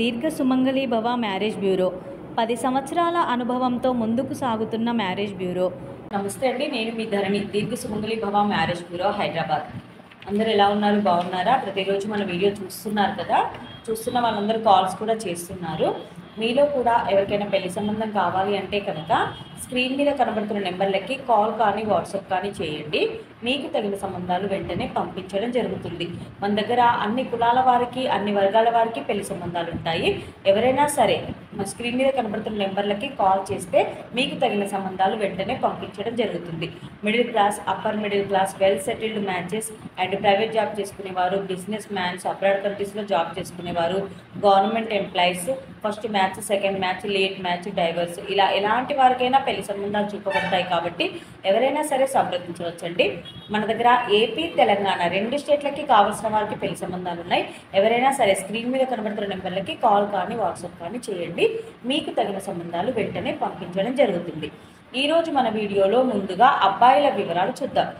దీర్ఘ సుమంగళి భవ marriage bureau 10 సంవత్సరాల అనుభవంతో ముందుకు సాగుతున్న మ్యారేజ్ బ్యూరో. నమస్తే అండి, నేను మీ ధరణి. దీర్ఘ సుమంగళి భవ మ్యారేజ్ బ్యూరో, హైదరాబాద్. అందరూ ఎలా ఉన్నారు? బాగున్నారా? ప్రతిరోజు మన వీడియో చూస్తున్నారు కదా. చూస్తున్న వాళ్ళందరూ కాల్స్ కూడా చేస్తున్నారు. మీలో కూడా ఎవరికైనా పెళ్లి సంబంధం కావాలి అంటే కనుక స్క్రీన్ మీద కనబడుతున్న నెంబర్లకి కాల్ కానీ వాట్సాప్ కానీ చేయండి. మీకు తగిన సంబంధాలు వెంటనే పంపించడం జరుగుతుంది. మన దగ్గర అన్ని కులాల వారికి, అన్ని వర్గాల వారికి పెళ్లి సంబంధాలు ఉంటాయి. ఎవరైనా సరే మా స్క్రీన్ మీద కనబడుతున్న నెంబర్లకి కాల్ చేస్తే మీకు తగిన సంబంధాలు వెంటనే పంపించడం జరుగుతుంది. Middle class, upper middle class, well settled matches and private job చేసుకునేవారు, బిజినెస్ మ్యాన్స్, అబ్రాడ్ కంట్రీస్లో జాబ్ చేసుకునేవారు, government employees, first match, second match, late match, divorce, ఇలా ఎలాంటి వారికైనా పెళ్లి సంబంధాలు చూపబడతాయి. కాబట్టి ఎవరైనా సరే సంప్రదించవచ్చండి. మన దగ్గర ఏపీ, తెలంగాణ 2 స్టేట్లకి కావాల్సిన వారికి పెళ్లి సంబంధాలు ఉన్నాయి. ఎవరైనా సరే స్క్రీన్ మీద కనబడుతున్న నెంబర్లకి కాల్ కానీ వాట్సాప్ కానీ చేయండి. మీకు తగిన సంబంధాలు వెంటనే పంపించడం జరుగుతుంది. ఈరోజు మన వీడియోలో ముందుగా అబ్బాయిల వివరాలు చూద్దాం.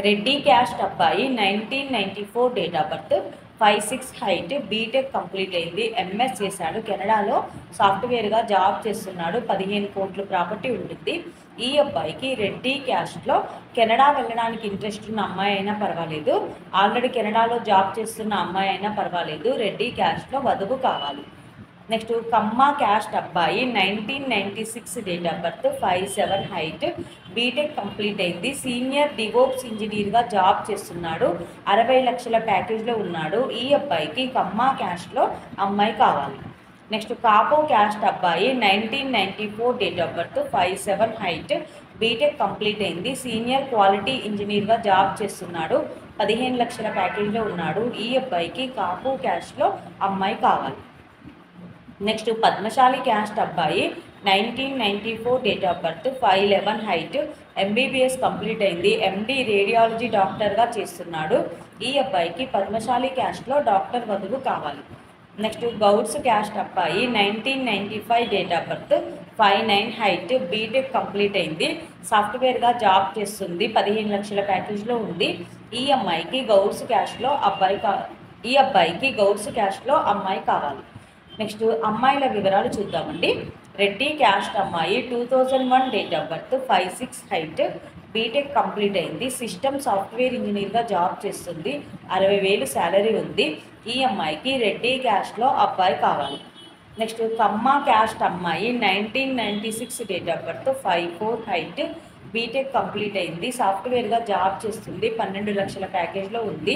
రెడ్డి క్యాస్ట్ అబ్బాయి, 1994 date of birth, 5'6" height, BTech complete అయింది, ఎంఎస్ చేశాడు, కెనడాలో సాఫ్ట్వేర్గా జాబ్ చేస్తున్నాడు, 15 కోట్ల ప్రాపర్టీ ఉంటుంది. ఈ అబ్బాయికి రెడ్డి క్యాస్ట్లో కెనడా వెళ్ళడానికి ఇంట్రెస్ట్ ఉన్న అమ్మాయి అయినా పర్వాలేదు, ఆల్రెడీ కెనడాలో జాబ్ చేస్తున్న అమ్మాయి అయినా పర్వాలేదు, రెడ్డి క్యాస్ట్లో వధువు కావాలి. నెక్స్ట్ కమ్మ క్యాస్ట్ అబ్బాయి, 1996 date of birth, 5'7" height, BTech complete అయింది, సీనియర్ డివోప్స్ ఇంజనీర్గా జాబ్ చేస్తున్నాడు, 60 లక్షల ప్యాకేజ్లో ఉన్నాడు. ఈ అబ్బాయికి కమ్మ క్యాస్ట్లో అమ్మాయి కావాలి. నెక్స్ట్ కాపో క్యాస్ట్ అబ్బాయి, 1994 date of birth, 5'7" height, BTech complete అయింది, సీనియర్ క్వాలిటీ ఇంజనీర్గా జాబ్ చేస్తున్నాడు, 15 లక్షల ప్యాకేజ్లో ఉన్నాడు. ఈ అబ్బాయికి కాపో క్యాస్ట్లో అమ్మాయి కావాలి. నెక్స్ట్ పద్మశాలి క్యాస్ట్ అబ్బాయి, 1994 date of birth, 5'11" height, MBBS complete అయింది, ఎండి రేడియాలజీ డాక్టర్గా చేస్తున్నాడు. ఈ అబ్బాయికి పద్మశాలి క్యాస్ట్లో డాక్టర్ వధువు కావాలి. నెక్స్ట్ గౌడ్స్ క్యాస్ట్ అబ్బాయి, 1995 date of birth, 5'9" height, BTech complete అయింది, సాఫ్ట్వేర్గా జాబ్ చేస్తుంది, 15 లక్షల ప్యాకేజ్లో ఉంది. ఈ అబ్బాయికి గౌడ్స్ క్యాస్ట్లో అమ్మాయి కావాలి. నెక్స్ట్ అమ్మాయిల వివరాలు చూద్దామండి. రెడ్డి క్యాస్ట్ అమ్మాయి, 2001 date of birth, 5'6" height, BTech complete అయింది, సిస్టమ్ సాఫ్ట్వేర్ ఇంజనీర్గా జాబ్ చేస్తుంది, 60,000 శాలరీ ఉంది. ఈ అమ్మాయికి రెడ్డి క్యాస్ట్లో అబ్బాయి కావాలి. నెక్స్ట్ కమ్మ క్యాస్ట్ అమ్మాయి, 1996 date of birth, 5'4" height, BTech complete అయింది, సాఫ్ట్వేర్గా జాబ్ చేస్తుంది, 12 లక్షల ప్యాకేజ్లో ఉంది.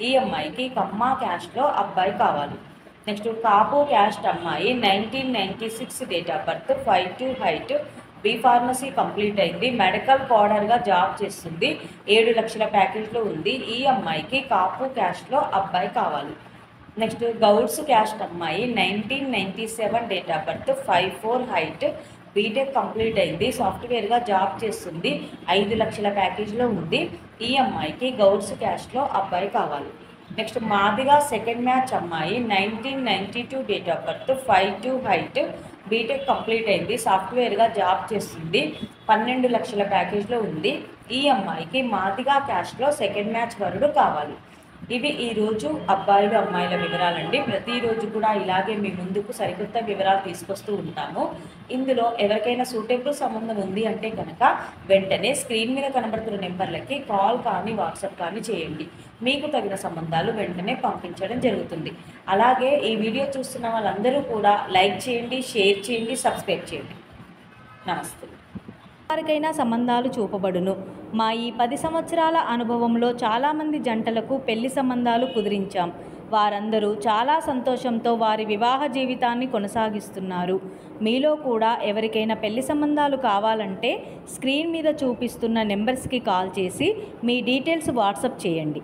ఈ అమ్మాయికి కమ్మ క్యాస్ట్లో అబ్బాయి కావాలి. నెక్స్ట్ కాపు క్యాస్ట్ అమ్మాయి, 1996 date of birth, 5'2" height, B pharmacy complete అయింది, మెడికల్ కోడర్గా జాబ్ చేస్తుంది, 7 లక్షల ప్యాకేజ్లో ఉంది. ఈ అమ్మాయికి కాపు క్యాస్ట్లో అబ్బాయి కావాలి. నెక్స్ట్ గౌడ్స్ క్యాస్ట్ అమ్మాయి, 1997 date of birth, 5'4" height, BTech complete అయింది, సాఫ్ట్వేర్గా జాబ్ చేస్తుంది, 5 లక్షల ప్యాకేజ్లో ఉంది. ఈ అమ్మాయికి గౌడ్స్ క్యాస్ట్లో అబ్బాయి కావాలి. నెక్స్ట్ మాదిగా సెకండ్ మ్యాచ్ అమ్మాయి, 1992 date of birth, 5'2" height, BTech complete అయింది, సాఫ్ట్వేర్గా జాబ్ చేస్తుంది, 12 లక్షల ప్యాకేజ్లో ఉంది. ఈ అమ్మాయికి మాదిగా క్యాస్ట్లో సెకండ్ మ్యాచ్ వరుడు కావాలి. ఇవి ఈరోజు అబ్బాయిలు అమ్మాయిల వివరాలండి. ప్రతిరోజు కూడా ఇలాగే మీ ముందుకు సరికొత్త వివరాలు తీసుకొస్తూ ఉంటాము. ఇందులో ఎవరికైనా సూటబుల్ సంబంధం ఉంది అంటే కనుక వెంటనే స్క్రీన్ మీద కనబడుతున్న నెంబర్లకి కాల్ కానీ వాట్సాప్ కానీ చేయండి. మీకు తగిన సంబంధాలు వెంటనే పంపించడం జరుగుతుంది. అలాగే ఈ వీడియో చూస్తున్న వాళ్ళందరూ కూడా లైక్ చేయండి, షేర్ చేయండి, సబ్స్క్రైబ్ చేయండి. నమస్తే. వారికైనా సంబంధాలు చూపబడును. మా ఈ 10 సంవత్సరాల అనుభవంలో చాలామంది జంటలకు పెళ్లి సంబంధాలు కుదిరించాం. వారందరూ చాలా సంతోషంతో వారి వివాహ జీవితాన్ని కొనసాగిస్తున్నారు. మీలో కూడా ఎవరికైనా పెళ్లి సంబంధాలు కావాలంటే స్క్రీన్ మీద చూపిస్తున్న నెంబర్స్కి కాల్ చేసి మీ డీటెయిల్స్ వాట్సాప్ చేయండి.